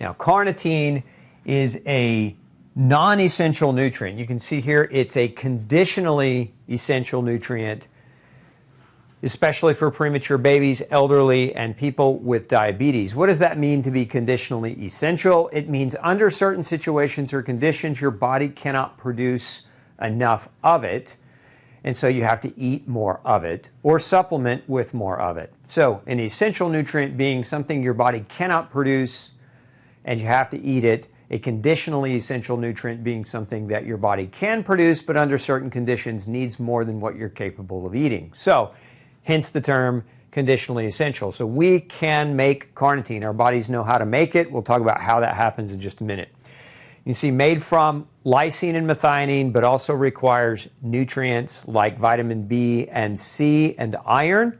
Now, carnitine is a non-essential nutrient. You can see here it's a conditionally essential nutrient, especially for premature babies, elderly, and people with diabetes. What does that mean to be conditionally essential? It means under certain situations or conditions, your body cannot produce enough of it, and so you have to eat more of it or supplement with more of it. So an essential nutrient being something your body cannot produce and you have to eat it. A conditionally essential nutrient being something that your body can produce, but under certain conditions needs more than what you're capable of eating. So hence the term conditionally essential. So we can make carnitine. Our bodies know how to make it. We'll talk about how that happens in just a minute. You see, made from lysine and methionine, but also requires nutrients like vitamin B and C and iron.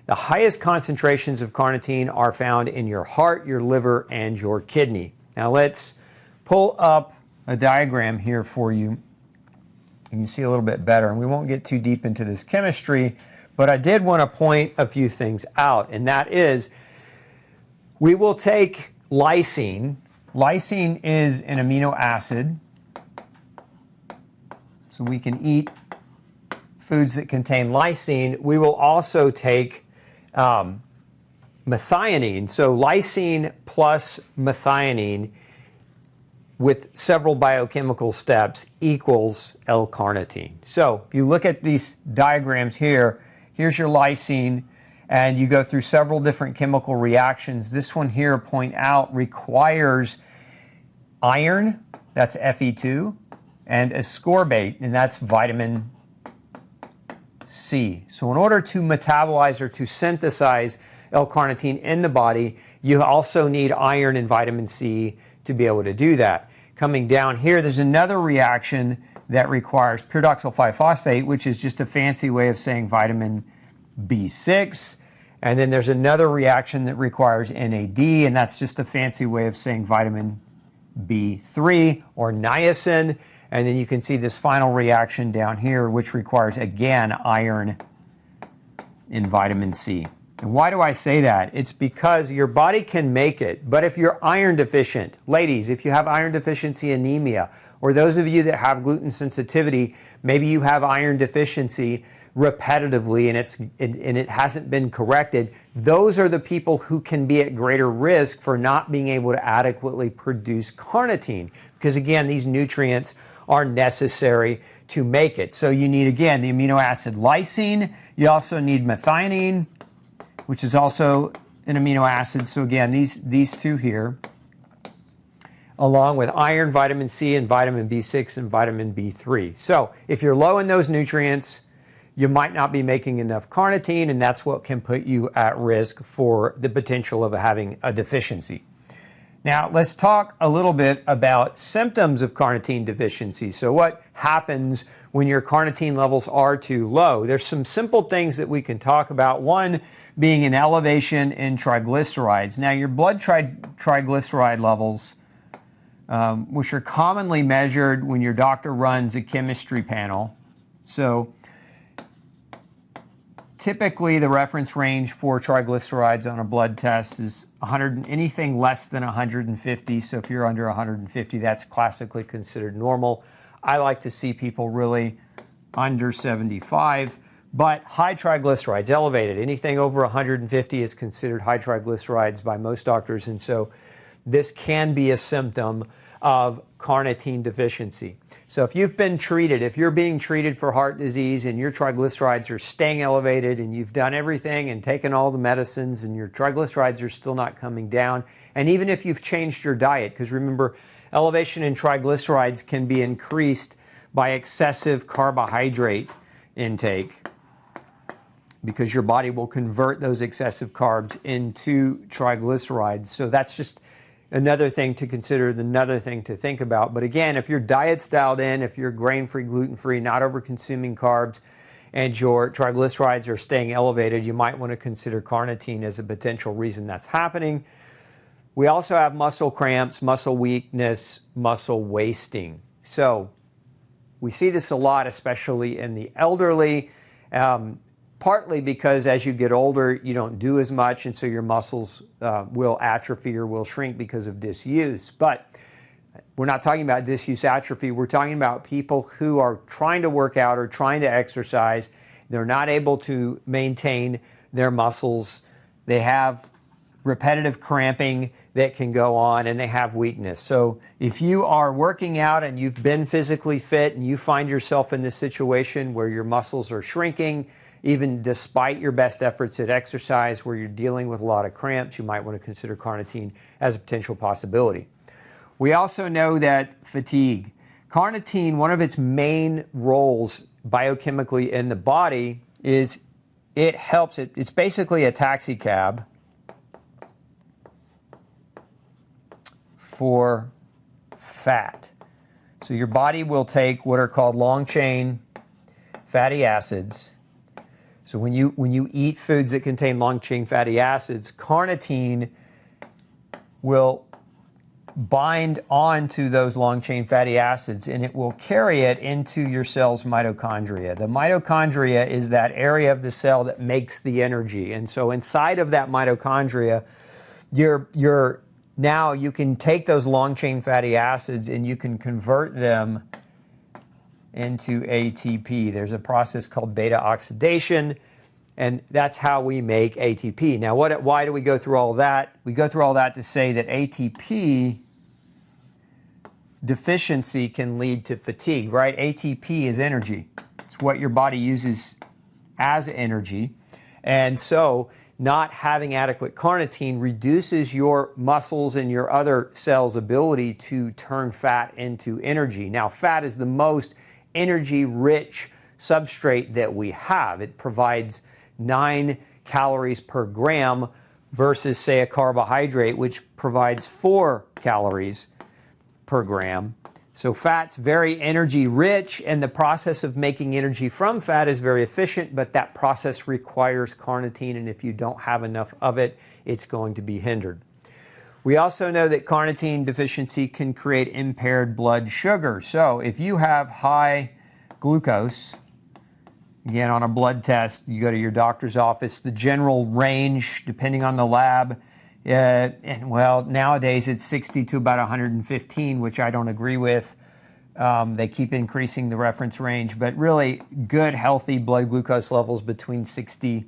The highest concentrations of carnitine are found in your heart, your liver, and your kidney. Now let's pull up a diagram here for you. You can see a little bit better, and we won't get too deep into this chemistry, but I did want to point a few things out, and that is we will take lysine. Lysine is an amino acid, so we can eat foods that contain lysine. We will also take methionine. So lysine plus methionine with several biochemical steps equals L-carnitine. So if you look at these diagrams here, here's your lysine, and you go through several different chemical reactions. This one here, point out, requires iron, that's Fe2, and ascorbate, and that's vitamin C. So in order to metabolize or to synthesize L-carnitine in the body, you also need iron and vitamin C to be able to do that. Coming down here, there's another reaction that requires pyridoxal 5-phosphate, which is just a fancy way of saying vitamin B6. And then there's another reaction that requires NAD, and that's just a fancy way of saying vitamin B3 or niacin. And then you can see this final reaction down here, which requires, again, iron and vitamin C. And why do I say that? It's because your body can make it, but if you're iron deficient, ladies, if you have iron deficiency anemia, or those of you that have gluten sensitivity, maybe you have iron deficiency repetitively and it hasn't been corrected, those are the people who can be at greater risk for not being able to adequately produce carnitine, because again, these nutrients are necessary to make it. So you need, again, the amino acid lysine. You also need methionine, which is also an amino acid. So again, these two here, along with iron, vitamin C, and vitamin B6 and vitamin B3. So if you're low in those nutrients, you might not be making enough carnitine, and that's what can put you at risk for the potential of having a deficiency. Now, let's talk a little bit about symptoms of carnitine deficiency. So what happens when your carnitine levels are too low? There's some simple things that we can talk about. One being an elevation in triglycerides. Now, your blood triglyceride levels, which are commonly measured when your doctor runs a chemistry panel. So typically, the reference range for triglycerides on a blood test is anything less than 150. So if you're under 150, that's classically considered normal. I like to see people really under 75. But high triglycerides, elevated, anything over 150 is considered high triglycerides by most doctors. And so this can be a symptom of carnitine deficiency. So if you've been treated, if you're being treated for heart disease and your triglycerides are staying elevated and you've done everything and taken all the medicines and your triglycerides are still not coming down, and even if you've changed your diet, because remember, elevation in triglycerides can be increased by excessive carbohydrate intake, because your body will convert those excessive carbs into triglycerides. So that's just another thing to consider, another thing to think about. But again, if your diet's dialed in, if you're grain-free, gluten-free, not over-consuming carbs, and your triglycerides are staying elevated, you might want to consider carnitine as a potential reason that's happening. We also have muscle cramps, muscle weakness, muscle wasting. So we see this a lot, especially in the elderly. partly because as you get older, you don't do as much, and so your muscles will atrophy or will shrink because of disuse. But we're not talking about disuse atrophy. We're talking about people who are trying to work out or trying to exercise. They're not able to maintain their muscles. They have repetitive cramping that can go on, and they have weakness. So if you are working out and you've been physically fit and you find yourself in this situation where your muscles are shrinking, even despite your best efforts at exercise, where you're dealing with a lot of cramps, you might want to consider carnitine as a potential possibility. We also know that fatigue. Carnitine, one of its main roles biochemically in the body is it helps, it's basically a taxi cab for fat. So your body will take what are called long-chain fatty acids. So when you eat foods that contain long-chain fatty acids, carnitine will bind onto those long-chain fatty acids, and it will carry it into your cell's mitochondria. The mitochondria is that area of the cell that makes the energy. And so inside of that mitochondria, now you can take those long-chain fatty acids and you can convert them into ATP. There's a process called beta oxidation, and that's how we make ATP. Now, why do we go through all that? We go through all that to say that ATP deficiency can lead to fatigue, right? ATP is energy. It's what your body uses as energy. And so not having adequate carnitine reduces your muscles and your other cells' ability to turn fat into energy. Now, fat is the most energy-rich substrate that we have. It provides 9 calories per gram versus, say, a carbohydrate, which provides 4 calories per gram. So fat's very energy rich, and the process of making energy from fat is very efficient, but that process requires carnitine, and if you don't have enough of it, it's going to be hindered. We also know that carnitine deficiency can create impaired blood sugar. So if you have high glucose, again, on a blood test, you go to your doctor's office, the general range, depending on the lab, and well, nowadays it's 60 to about 115, which I don't agree with. They keep increasing the reference range, but really good, healthy blood glucose levels between 60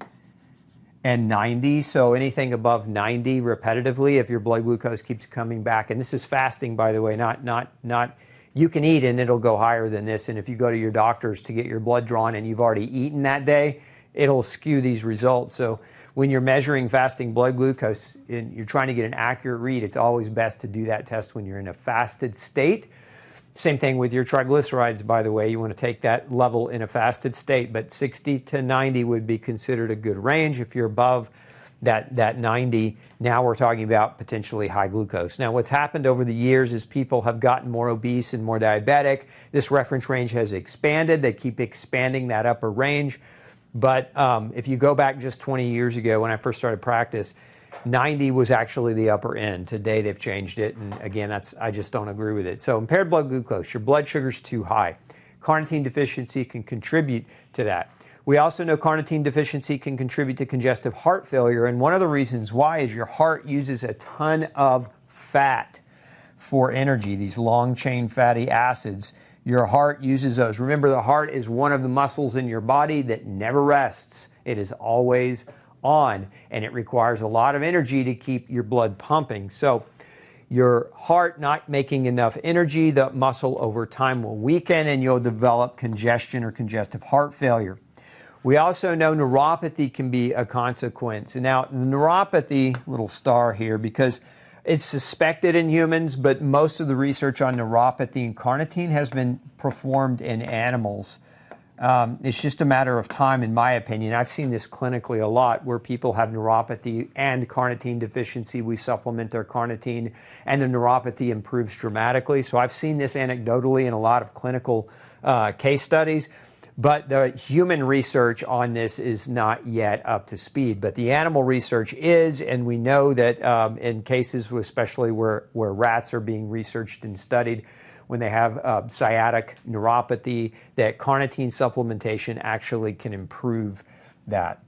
and 90. So anything above 90 repetitively, if your blood glucose keeps coming back, and this is fasting, by the way, not you can eat and it'll go higher than this. And if you go to your doctors to get your blood drawn and you've already eaten that day, it'll skew these results. So when you're measuring fasting blood glucose and you're trying to get an accurate read, it's always best to do that test when you're in a fasted state. Same thing with your triglycerides, by the way. You want to take that level in a fasted state, but 60 to 90 would be considered a good range. If you're above that 90, now we're talking about potentially high glucose. Now, what's happened over the years is people have gotten more obese and more diabetic. This reference range has expanded. They keep expanding that upper range. But if you go back just 20 years ago when I first started practice, 90 was actually the upper end. Today they've changed it, and again, I just don't agree with it. So impaired blood glucose, your blood sugar's too high. Carnitine deficiency can contribute to that. We also know carnitine deficiency can contribute to congestive heart failure, and one of the reasons why is your heart uses a ton of fat for energy, these long-chain fatty acids. Your heart uses those. Remember, the heart is one of the muscles in your body that never rests. It is always on, and it requires a lot of energy to keep your blood pumping. So your heart not making enough energy, the muscle over time will weaken and you'll develop congestion or congestive heart failure. We also know neuropathy can be a consequence. Now, the neuropathy, little star here, because it's suspected in humans, but most of the research on neuropathy and carnitine has been performed in animals. It's just a matter of time, in my opinion. I've seen this clinically a lot where people have neuropathy and carnitine deficiency. We supplement their carnitine, and the neuropathy improves dramatically. So I've seen this anecdotally in a lot of clinical case studies. But the human research on this is not yet up to speed. But the animal research is, and we know that in cases, especially where rats are being researched and studied, when they have sciatic neuropathy, that carnitine supplementation actually can improve that.